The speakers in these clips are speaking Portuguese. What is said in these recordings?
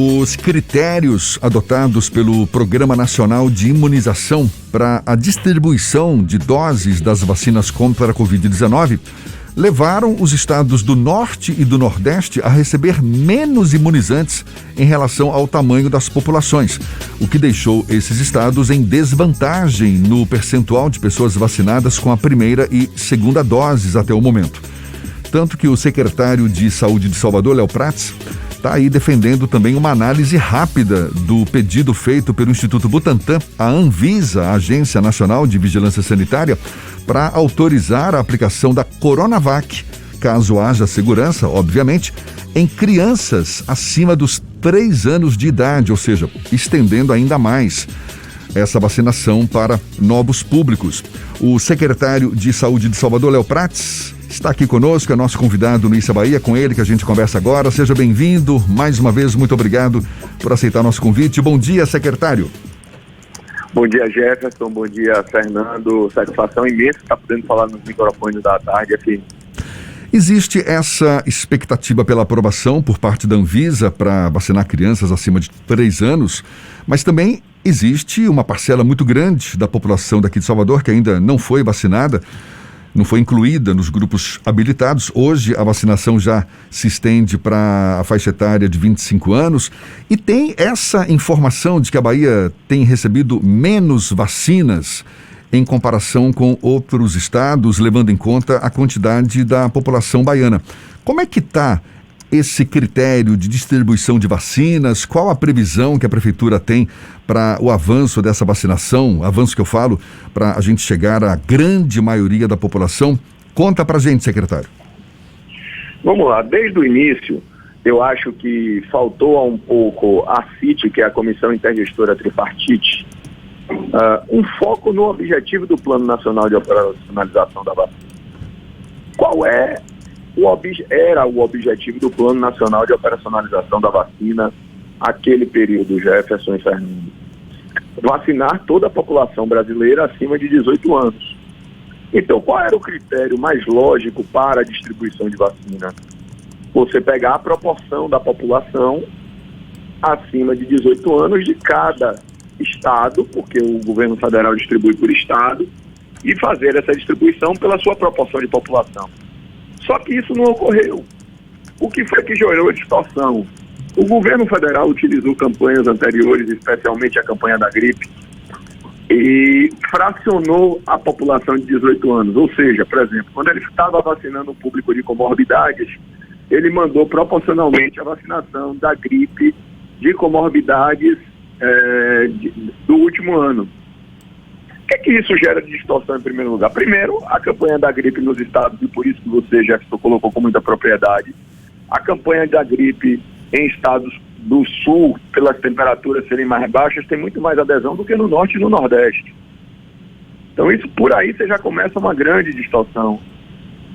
Os critérios adotados pelo Programa Nacional de Imunização para a distribuição de doses das vacinas contra a Covid-19 levaram os estados do Norte e do Nordeste a receber menos imunizantes em relação ao tamanho das populações, o que deixou esses estados em desvantagem no percentual de pessoas vacinadas com a primeira e segunda doses até o momento. Tanto que o secretário de Saúde de Salvador, Léo Prats, está aí defendendo também uma análise rápida do pedido feito pelo Instituto Butantan à Anvisa, a Agência Nacional de Vigilância Sanitária, para autorizar a aplicação da Coronavac, caso haja segurança, obviamente, em crianças acima dos 3 anos de idade, ou seja, estendendo ainda mais essa vacinação para novos públicos. O secretário de Saúde de Salvador, Léo Prats, está aqui conosco, é nosso convidado no Issa Bahia, com ele que a gente conversa agora. Seja bem-vindo, mais uma vez, muito obrigado por aceitar nosso convite. Bom dia, secretário. Bom dia, Jefferson, bom dia, Fernando. Satisfação imensa estar podendo falar nos microfones da tarde aqui. Existe essa expectativa pela aprovação por parte da Anvisa para vacinar crianças acima de 3 anos, mas também existe uma parcela muito grande da população daqui de Salvador que ainda não foi vacinada, não foi incluída nos grupos habilitados. Hoje a vacinação já se estende para a faixa etária de 25 anos e tem essa informação de que a Bahia tem recebido menos vacinas em comparação com outros estados, levando em conta a quantidade da população baiana. Como é que está esse critério de distribuição de vacinas? Qual a previsão que a Prefeitura tem para o avanço dessa vacinação? Avanço que eu falo, para a gente chegar à grande maioria da população. Conta para a gente, secretário. Vamos lá, desde o início, eu acho que faltou um pouco a CIT, que é a Comissão Intergestora Tripartite, um foco no objetivo do Plano Nacional de Operacionalização da Vacina. Qual era o objetivo do Plano Nacional de Operacionalização da Vacina aquele período, Jefferson e Fernando? Vacinar toda a população brasileira acima de 18 anos. Então, qual era o critério mais lógico para a distribuição de vacina? Você pegar a proporção da população acima de 18 anos de cada estado, porque o governo federal distribui por estado, e fazer essa distribuição pela sua proporção de população. Só que isso não ocorreu. O que foi que gerou a distorção? O governo federal utilizou campanhas anteriores, especialmente a campanha da gripe, e fracionou a população de 18 anos. Ou seja, por exemplo, quando ele estava vacinando o público de comorbidades, ele mandou proporcionalmente a vacinação da gripe de comorbidades do último ano. O que isso gera de distorção em primeiro lugar? Primeiro, a campanha da gripe nos estados, e por isso que você, Jefferson, colocou com muita propriedade, a campanha da gripe em estados do sul, pelas temperaturas serem mais baixas, tem muito mais adesão do que no norte e no nordeste. Então isso por aí você já começa uma grande distorção.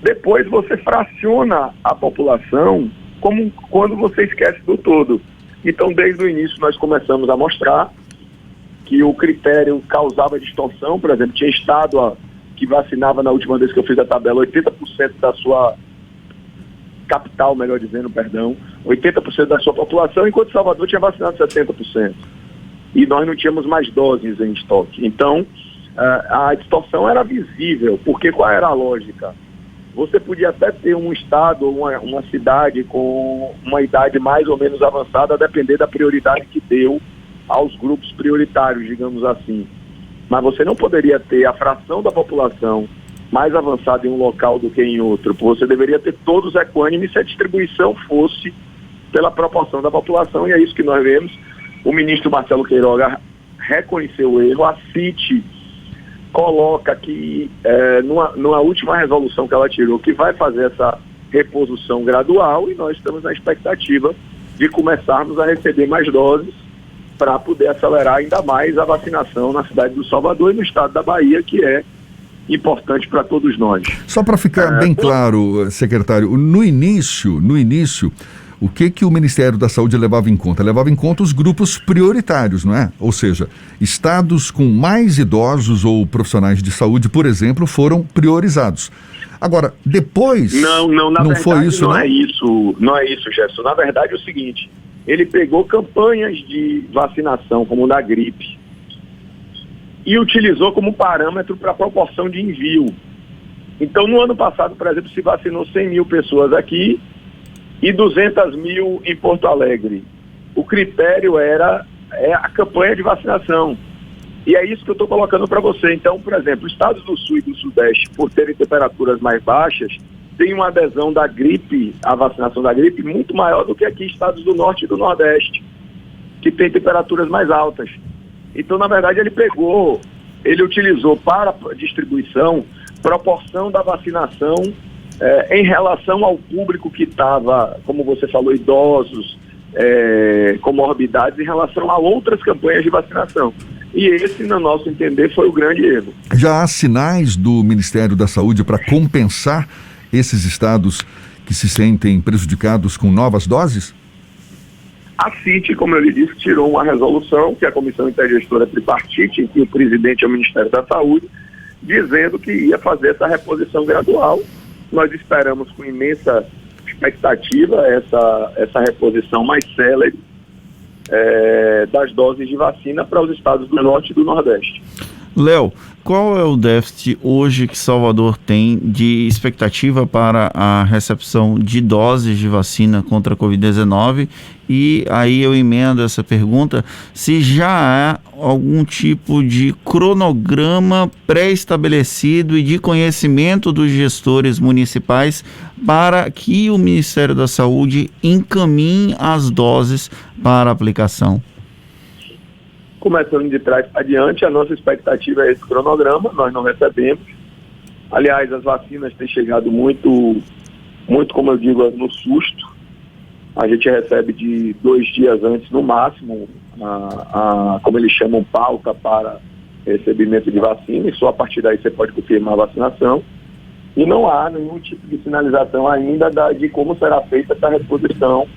Depois você fraciona a população como quando você esquece do todo. Então desde o início nós começamos a mostrar que o critério causava distorção. Por exemplo, tinha estado que vacinava, na última vez que eu fiz a tabela, 80% da sua capital, melhor dizendo, 80% da sua população, enquanto Salvador tinha vacinado 70%. E nós não tínhamos mais doses em estoque. Então, a distorção era visível, porque qual era a lógica? Você podia até ter um estado, uma cidade com uma idade mais ou menos avançada, a depender da prioridade que deu aos grupos prioritários, digamos assim. Mas você não poderia ter a fração da população mais avançada em um local do que em outro. Você deveria ter todos equânimes se a distribuição fosse pela proporção da população, e é isso que nós vemos. O ministro Marcelo Queiroga reconheceu o erro. A CIT coloca que, numa última resolução que ela tirou, que vai fazer essa reposição gradual, e nós estamos na expectativa de começarmos a receber mais doses para poder acelerar ainda mais a vacinação na cidade do Salvador e no estado da Bahia, que é importante para todos nós. Só para ficar bem claro, secretário, no início, o que o Ministério da Saúde levava em conta? Levava em conta os grupos prioritários, não é? Ou seja, estados com mais idosos ou profissionais de saúde, por exemplo, foram priorizados. Agora, depois... Não, na verdade, foi isso, não é isso, Jefferson. Na verdade é o seguinte, ele pegou campanhas de vacinação, como da gripe, e utilizou como parâmetro para a proporção de envio. Então, no ano passado, por exemplo, se vacinou 100 mil pessoas aqui e 200 mil em Porto Alegre. O critério era a campanha de vacinação. E é isso que eu estou colocando para você. Então, por exemplo, estados do Sul e do Sudeste, por terem temperaturas mais baixas, tem uma adesão da gripe, a vacinação da gripe, muito maior do que aqui estados do Norte e do Nordeste, que tem temperaturas mais altas. Então, na verdade, ele utilizou para distribuição proporção da vacinação em relação ao público que estava, como você falou, idosos, comorbidades, em relação a outras campanhas de vacinação. E esse, no nosso entender, foi o grande erro. Já há sinais do Ministério da Saúde para compensar esses estados que se sentem prejudicados com novas doses? A CIT, como eu lhe disse, tirou uma resolução, que é a Comissão Intergestora Tripartite, em que o presidente é o Ministério da Saúde, dizendo que ia fazer essa reposição gradual. Nós esperamos com imensa expectativa essa reposição mais célere das doses de vacina para os estados do Norte e do Nordeste. Léo, qual é o déficit hoje que Salvador tem de expectativa para a recepção de doses de vacina contra a Covid-19? E aí eu emendo essa pergunta, se já há algum tipo de cronograma pré-estabelecido e de conhecimento dos gestores municipais para que o Ministério da Saúde encaminhe as doses para aplicação. Começando de trás para diante, a nossa expectativa é esse cronograma, nós não recebemos. Aliás, as vacinas têm chegado muito, como eu digo, no susto. A gente recebe de 2 dias antes, no máximo, como eles chamam, pauta para recebimento de vacina, e só a partir daí você pode confirmar a vacinação. E não há nenhum tipo de sinalização ainda de como será feita essa reposição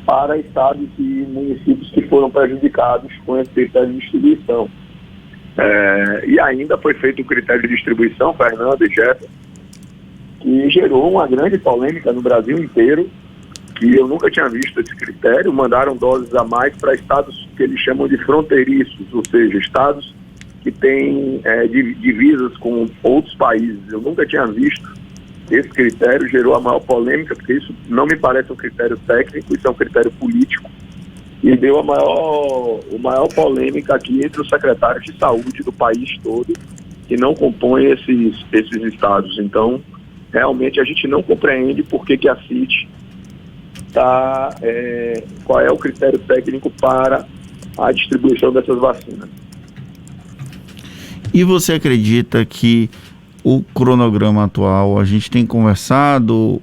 para estados e municípios que foram prejudicados com esse critério de distribuição. E ainda foi feito o critério de distribuição, Fernando e Jefferson, que gerou uma grande polêmica no Brasil inteiro, que eu nunca tinha visto esse critério. Mandaram doses a mais para estados que eles chamam de fronteiriços, ou seja, estados que têm divisas com outros países. Eu nunca tinha visto. Esse critério gerou a maior polêmica, porque isso não me parece um critério técnico, isso é um critério político, e deu a maior polêmica aqui entre os secretários de saúde do país todo, que não compõem esses estados. Então, realmente a gente não compreende por que a CIT qual é o critério técnico para a distribuição dessas vacinas. E você acredita que o cronograma atual, a gente tem conversado,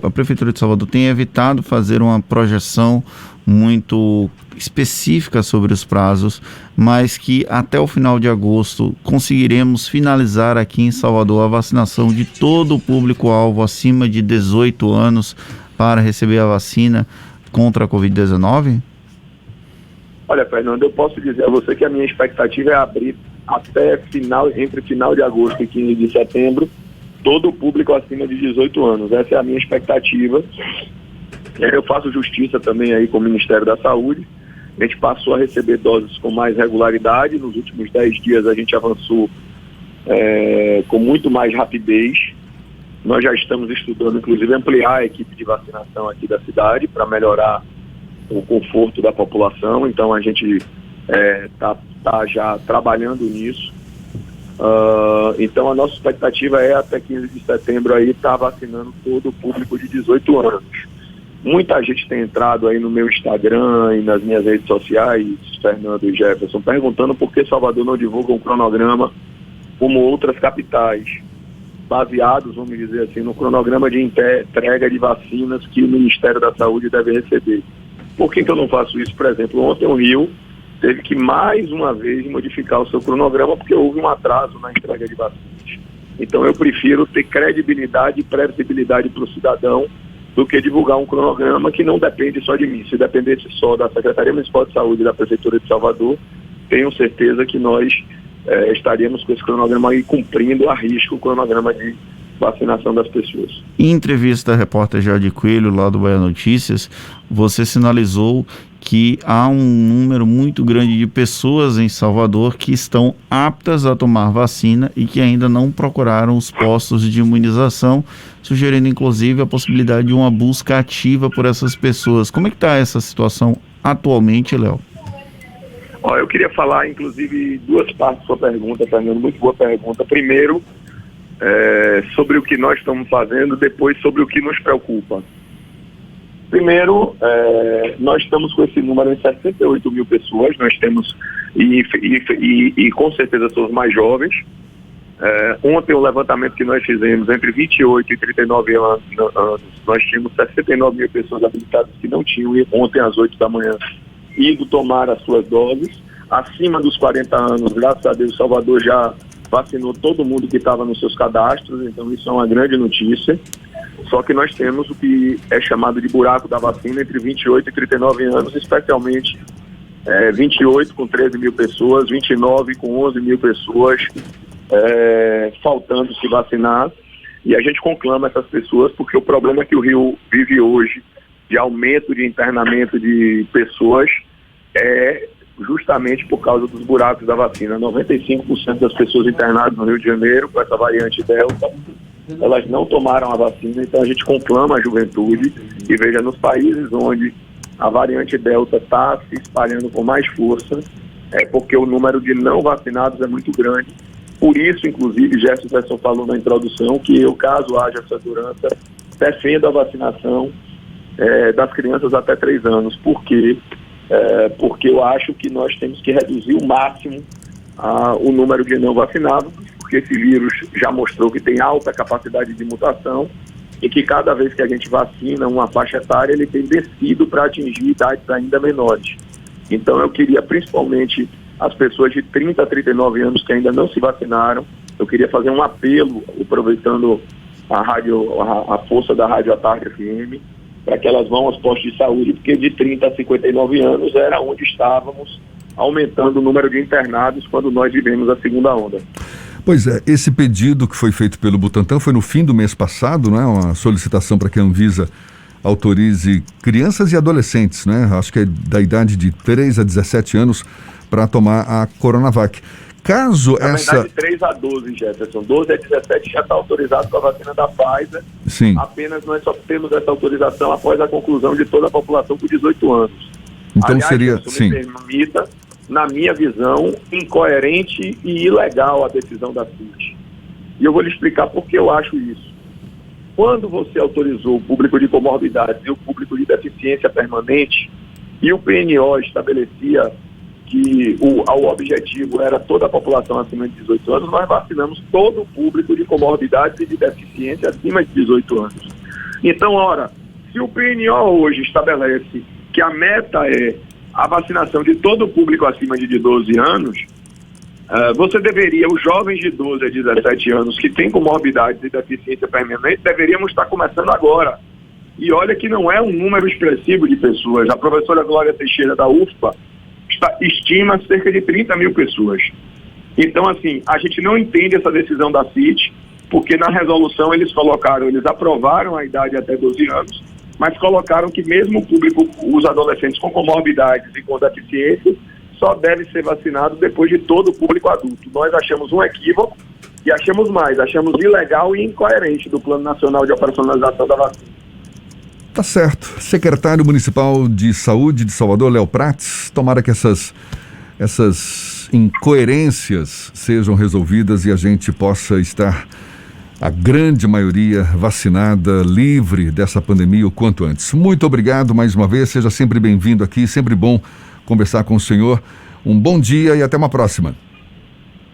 a Prefeitura de Salvador tem evitado fazer uma projeção muito específica sobre os prazos, mas que até o final de agosto conseguiremos finalizar aqui em Salvador a vacinação de todo o público-alvo acima de 18 anos para receber a vacina contra a Covid-19? Olha, Fernando, eu posso dizer a você que a minha expectativa é abrir até entre final de agosto e 15 de setembro, todo o público acima de 18 anos. Essa é a minha expectativa. Eu faço justiça também aí com o Ministério da Saúde. A gente passou a receber doses com mais regularidade. Nos últimos 10 dias a gente avançou com muito mais rapidez. Nós já estamos estudando, inclusive, ampliar a equipe de vacinação aqui da cidade para melhorar o conforto da população. Então a gente está já trabalhando nisso. Então a nossa expectativa é até 15 de setembro aí estar vacinando todo o público de 18 anos. Muita gente tem entrado aí no meu Instagram e nas minhas redes sociais, Fernando e Jefferson, perguntando por que Salvador não divulga um cronograma como outras capitais, baseados, vamos dizer assim, no cronograma de entrega de vacinas que o Ministério da Saúde deve receber. Por que eu não faço isso? Por exemplo, ontem o Rio teve que mais uma vez modificar o seu cronograma porque houve um atraso na entrega de vacinas. Então eu prefiro ter credibilidade e previsibilidade para o cidadão do que divulgar um cronograma que não depende só de mim. Se dependesse só da Secretaria Municipal de Saúde e da Prefeitura de Salvador, tenho certeza que nós estaríamos com esse cronograma aí cumprindo a risco o cronograma vacinação das pessoas. Em entrevista à repórter Jade Coelho, lá do Bahia Notícias, você sinalizou que há um número muito grande de pessoas em Salvador que estão aptas a tomar vacina e que ainda não procuraram os postos de imunização, sugerindo inclusive a possibilidade de uma busca ativa por essas pessoas. Como é que está essa situação atualmente, Léo? Eu queria falar, inclusive, duas partes da sua pergunta, Fernando, muito boa pergunta. Primeiro, sobre o que nós estamos fazendo, depois sobre o que nos preocupa. Primeiro, nós estamos com esse número em 68 mil pessoas, nós temos, e com certeza são os mais jovens. Ontem, o levantamento que nós fizemos, entre 28 e 39 anos, nós tínhamos 69 mil pessoas habilitadas que não tinham, ontem às 8 da manhã, ido tomar as suas doses. Acima dos 40 anos, graças a Deus, Salvador já vacinou todo mundo que estava nos seus cadastros, então isso é uma grande notícia. Só que nós temos o que é chamado de buraco da vacina entre 28 e 39 anos, especialmente 28 com 13 mil pessoas, 29 com 11 mil pessoas faltando se vacinar. E a gente conclama essas pessoas porque o problema que o Rio vive hoje de aumento de internamento de pessoas é justamente por causa dos buracos da vacina. 95% das pessoas internadas no Rio de Janeiro com essa variante Delta, elas não tomaram a vacina, então a gente conclama a juventude e veja, nos países onde a variante Delta está se espalhando com mais força, é porque o número de não vacinados é muito grande. Por isso, inclusive, Jefferson falou na introdução que eu, caso haja segurança, defendo a vacinação das crianças até 3 anos. Por quê? Porque eu acho que nós temos que reduzir o máximo o número de não vacinados, porque esse vírus já mostrou que tem alta capacidade de mutação e que cada vez que a gente vacina uma faixa etária, ele tem descido para atingir idades ainda menores. Então eu queria, principalmente as pessoas de 30 a 39 anos que ainda não se vacinaram, eu queria fazer um apelo, aproveitando a força da Rádio à Tarde FM, para que elas vão aos postos de saúde, porque de 30 a 59 anos era onde estávamos aumentando o número de internados quando nós vivemos a segunda onda. Pois é, esse pedido que foi feito pelo Butantan foi no fim do mês passado, não é? Uma solicitação para que a Anvisa autorize crianças e adolescentes, né? Acho que é da idade de 3 a 17 anos para tomar a Coronavac. Caso Na essa... verdade, 3 a 12, Jefferson. 12 a 17 já está autorizado com a vacina da Pfizer. Sim. Apenas nós só temos essa autorização após a conclusão de toda a população com 18 anos. Então Aliás, seria... isso Sim. me permita, na minha visão, incoerente e ilegal a decisão da CIT. E eu vou lhe explicar por que eu acho isso. Quando você autorizou o público de comorbidades e o público de deficiência permanente, e o PNO estabelecia que o objetivo era toda a população acima de 18 anos, nós vacinamos todo o público de comorbidades e de deficiência acima de 18 anos. Então, ora, se o PNO hoje estabelece que a meta é a vacinação de todo o público acima de 12 anos, você deveria, os jovens de 12 a 17 anos que têm comorbidades e deficiência permanente, deveríamos estar começando agora. E olha que não é um número expressivo de pessoas. A professora Glória Teixeira da UFPA estima cerca de 30 mil pessoas. Então, assim, a gente não entende essa decisão da CIT, porque na resolução eles aprovaram a idade até 12 anos, mas colocaram que mesmo o público, os adolescentes com comorbidades e com deficiência, só deve ser vacinado depois de todo o público adulto. Nós achamos um equívoco e achamos ilegal e incoerente do Plano Nacional de Operacionalização da Vacina. Tá certo. Secretário Municipal de Saúde de Salvador, Léo Prates, tomara que essas incoerências sejam resolvidas e a gente possa estar, a grande maioria, vacinada, livre dessa pandemia o quanto antes. Muito obrigado mais uma vez, seja sempre bem-vindo aqui, sempre bom conversar com o senhor. Um bom dia e até uma próxima.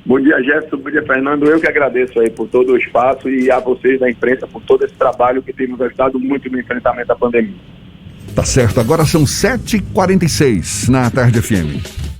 Bom dia, Jefferson. Bom dia, Fernando. Eu que agradeço aí por todo o espaço e a vocês da imprensa por todo esse trabalho que tem nos ajudado muito no enfrentamento da pandemia. Tá certo. Agora são 7h46 na Tarde FM.